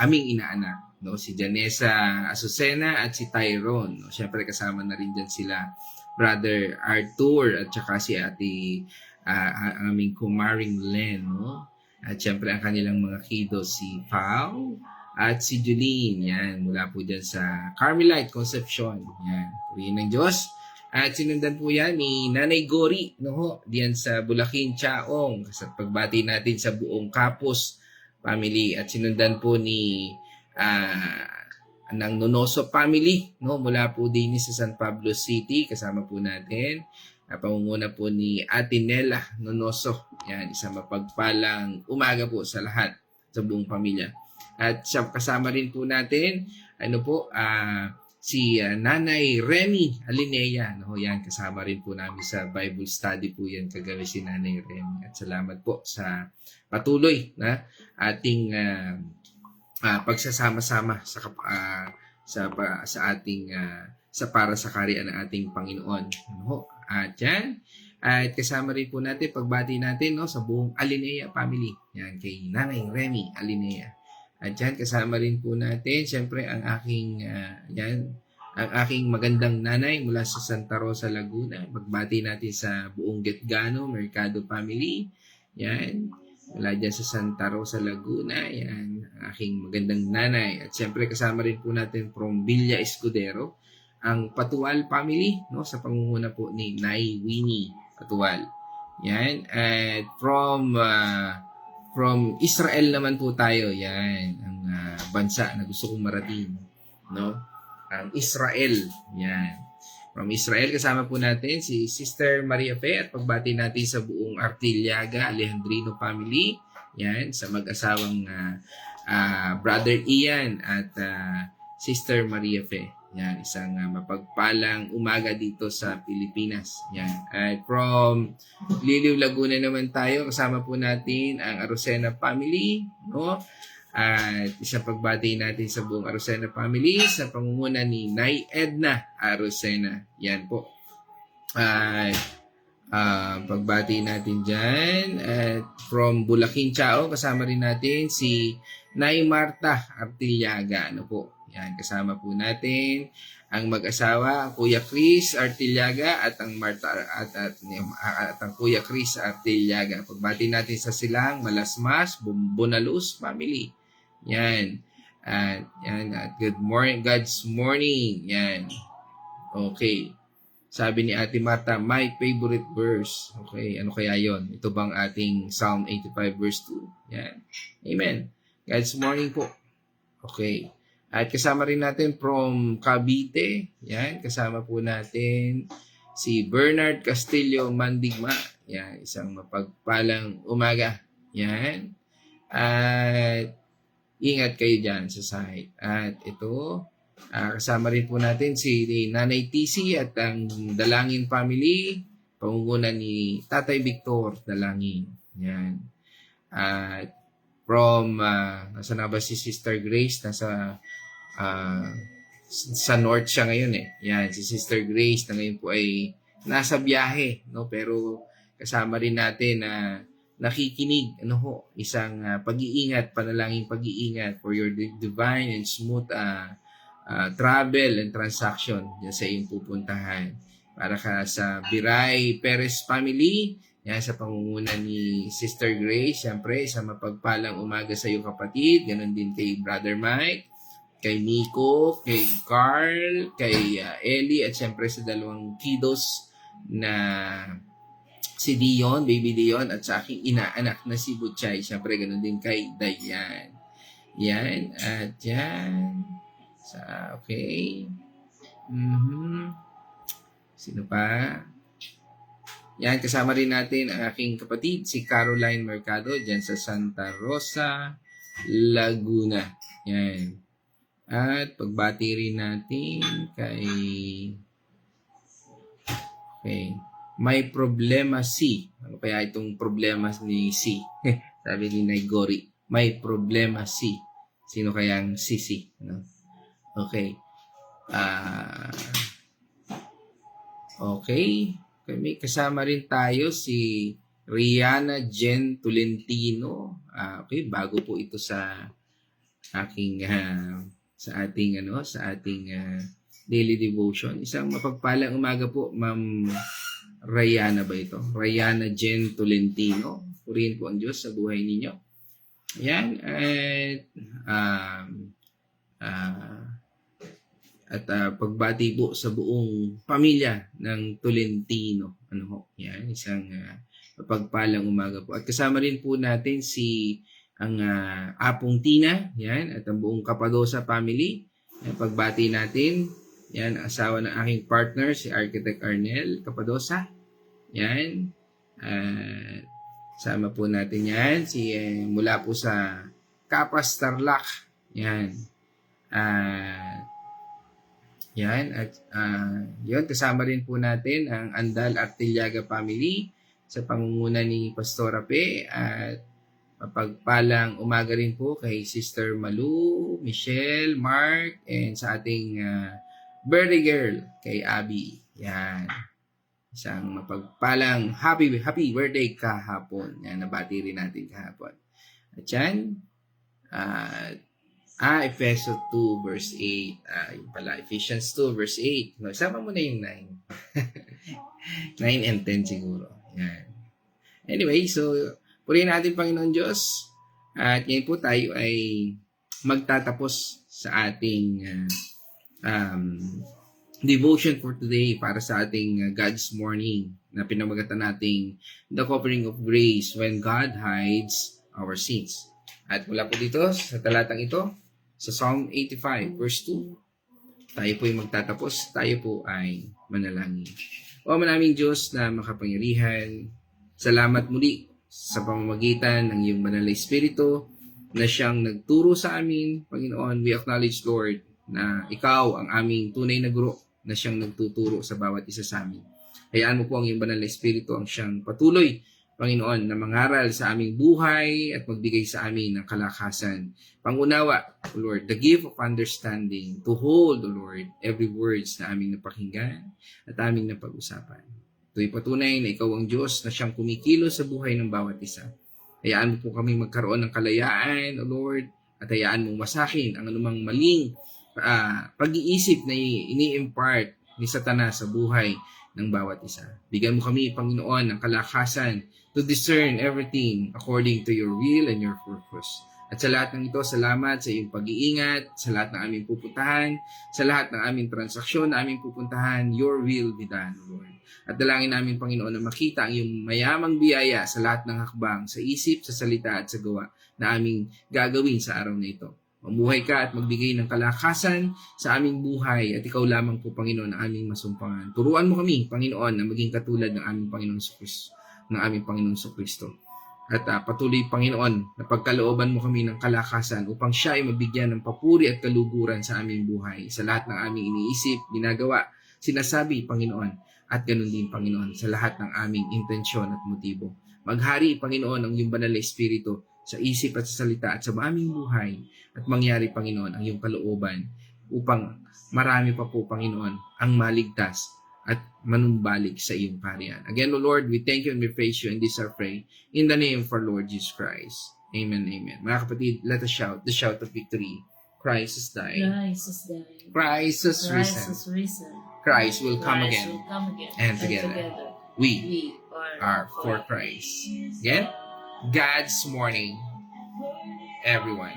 aming inaanak, no? Si Janessa Azucena at si Tyrone, no? Siyempre kasama na rin dyan sila Brother Arthur at saka si ate aming kumaring Len, no? At siyempre ang kanilang mga kiddos, si Pao at si Julene, yan, mula po dyan sa Carmelite Concepcion, yan, purihin ng Diyos. At sinundan po yan ni Nanay Gori, no, diyan sa Bulacan, Chaong, sa pagbati natin sa buong Kapos family. At sinundan po ni ng Nonoso family, no, mula po din sa San Pablo City, kasama po natin. Pangunguna po ni Ate Nela Nonoso. Yan, isang mapagpalang umaga po sa lahat, sa buong pamilya. At kasama rin po natin, si Nanay Remy Alinea. No, yan, kasama rin po namin sa Bible study po yan kagabi si Nanay Remy. At salamat po sa patuloy na ating pagsasama-sama sa ating sa para sa kaharian ng ating Panginoon. No? At yan, at kasama rin po natin, pagbati natin, no, sa buong Alinea family. Yan, kay Nanay Remy Alinea. At yan, kasama rin po natin, siyempre, ang aking magandang nanay mula sa Santa Rosa, Laguna. Pagbati natin sa buong Getgano, Mercado family. Yan, mula dyan sa Santa Rosa, Laguna. Yan, ang aking magandang nanay. At siyempre, kasama rin po natin from Villa Escudero, ang Patual family, no, sa pangunguna po ni Nay Winnie Patual. Yan, at from Israel naman po tayo. Yan, ang bansa na gusto kong marating, no? Ang Israel. Yan. From Israel, kasama po natin si Sister Maria Fe at pagbati natin sa buong Artiliaga Alejandrino family. Yan, sa mag-asawang Brother Ian at Sister Maria Fe. Yan, isang mapagpalang umaga dito sa Pilipinas. Yan. At from Liliw, Laguna naman tayo, kasama po natin ang Arocena family, no? At isang pagbati natin sa buong Arocena family sa pangunguna ni Nay Edna Arocena. Yan po. At pagbati natin dyan. At from Bulacan, Chao, kasama rin natin si Nay Marta Artiliaga. Ano po? Yan, kasama po natin ang mag-asawa, ang Kuya Chris Artiliaga at ang Marta at ang Kuya Chris Artiliaga. Pagbati natin sa Silang, Malasmas, Bonaluz family. Yan. At good morning, God's morning. Yan. Okay. Sabi ni Ate Marta, my favorite verse. Okay, ano kaya yon? Ito bang ating Psalm 85 verse 2? Yan. Amen. God's morning po. Okay. At kasama rin natin from Cavite. Yan, kasama po natin si Bernard Castillo Mandigma. Yan, isang mapagpalang umaga. Yan. At ingat kayo dyan sa site. At ito, kasama rin po natin si Nanay TC at ang Dalangin family. pangunguna ni Tatay Victor Dalangin. Yan. At from, nasa na ba si Sister Grace? Sa North siya ngayon eh. Yan, si Sister Grace na ngayon po ay nasa biyahe, no? Pero kasama rin natin na nakikinig, isang pag-iingat, panalangin pag-iingat for your divine and smooth travel and transaction yan sa iyong pupuntahan. Para ka sa Biray Perez family, yan sa pangunguna ni Sister Grace, siyempre sa mapagpalang umaga sa iyong kapatid, ganun din kay Brother Mike, kay Nico, kay Carl, kay Ellie, at siyempre sa dalawang kiddos na si Dion, baby Dion, at sa aking inaanak na si Butchay. Siyempre, ganun din kay Dayan. Yan, at yan. Okay. Sino pa? Yan, kasama rin natin ang aking kapatid, si Caroline Mercado, dyan sa Santa Rosa, Laguna. Yan. At pagbati rin natin kay... Okay. May problema si. Ano kaya itong problema ni si? Sabi ni Naigori. May problema si. Sino kayang si? No? Okay. Okay. May kasama rin tayo si Rihanna Jen Tolentino. Okay, bago po ito sa aking sa ating daily devotion. Isang mapagpalang umaga po, Ma'am Rihanna ba ito? Rihanna Jen Tolentino. Purihin po ang Diyos sa buhay ninyo. Ayan. At pagbati po sa buong pamilya ng Tolentino. Yan. Isang mapagpalang umaga po. At kasama rin po natin ang Apong Tina. Yan. At ang buong Capadosa family. Yan, pagbati natin. Yan, asawa ng aking partner, si Architect Arnel Capadosa. Yan. Sama po natin yan. Mula po sa Capas Tarlac. Yan. Yan. At yun, kasama rin po natin ang Andal Artillaga family sa pangunguna ni Pastora Pe. At mapagpalang umaga rin po kay Sister Malu, Michelle, Mark, and sa ating birthday girl kay Abby. Yan. Isang mapagpalang happy birthday kahapon. Yan, nabati rin natin kahapon. At yan. Ephesians 2 verse 8. Yung pala, Ephesians 2 verse 8. No, sama mo na yung 9. 9 and 10 siguro. Yan. Anyway, so, purihin natin Panginoon Diyos. At ngayon po tayo ay magtatapos sa ating devotion for today para sa ating God's Morning na pinamagatan nating The Covering of Grace when God hides our sins. At mula po dito sa talatang ito, sa Psalm 85 verse 2, tayo po ay magtatapos, tayo po ay manalangin. O manaming Diyos na makapangyarihan, salamat muli sa pamamagitan ng iyong banal na Espiritu na siyang nagturo sa amin. Panginoon, we acknowledge, Lord, na ikaw ang aming tunay na guro na siyang nagtuturo sa bawat isa sa amin. Hayaan mo po ang iyong banal na Espiritu ang siyang patuloy, Panginoon, na mangaral sa aming buhay at magbigay sa amin ng kalakasan. Pangunawa, Lord, the gift of understanding to hold, Lord, every words na aming napakinggan at aming napag-usapan. Ito'y patunay na ikaw ang Diyos na siyang kumikilos sa buhay ng bawat isa. Hayaan mo po kami magkaroon ng kalayaan, O Lord, at hayaan mong masakin ang anumang maling pag-iisip na ini-impart ni Satanas sa buhay ng bawat isa. Bigyan mo kami, Panginoon, ng kalakasan to discern everything according to your will and your purpose. At sa lahat ng ito, salamat sa iyong pag-iingat, sa lahat ng aming pupuntahan, sa lahat ng aming transaksyon na aming pupuntahan, your will be done, Lord. At dalangin namin, Panginoon, na makita ang iyong mayamang biyaya sa lahat ng hakbang, sa isip, sa salita at sa gawa na aming gagawin sa araw na ito. Mamuhay ka at magbigay ng kalakasan sa aming buhay at ikaw lamang po, Panginoon, ang aming masumpangan. Turuan mo kami, Panginoon, na maging katulad ng aming Panginoong Kristo. At patuloy, Panginoon, na pagkalooban mo kami ng kalakasan upang siya ay mabigyan ng papuri at kaluguran sa aming buhay. Sa lahat ng aming iniisip, ginagawa, sinasabi, Panginoon, at ganun din, Panginoon, sa lahat ng aming intensyon at motibo. Maghari, Panginoon, ang iyong banal na Espiritu sa isip at sa salita at sa aming buhay at mangyari, Panginoon, ang iyong kalooban upang marami pa po, Panginoon, ang maligtas at manumbalik sa iyong kaharian. Again, O Lord, we thank you and we praise you, and this I pray in the name of our Lord Jesus Christ. Amen, amen. Mga kapatid, let us shout the shout of victory. Christ has died. Christ has died. Christ has Christ risen. has risen. Christ will come Christ again. will come again. And together, we we are for Christ. Again, God's morning, everyone.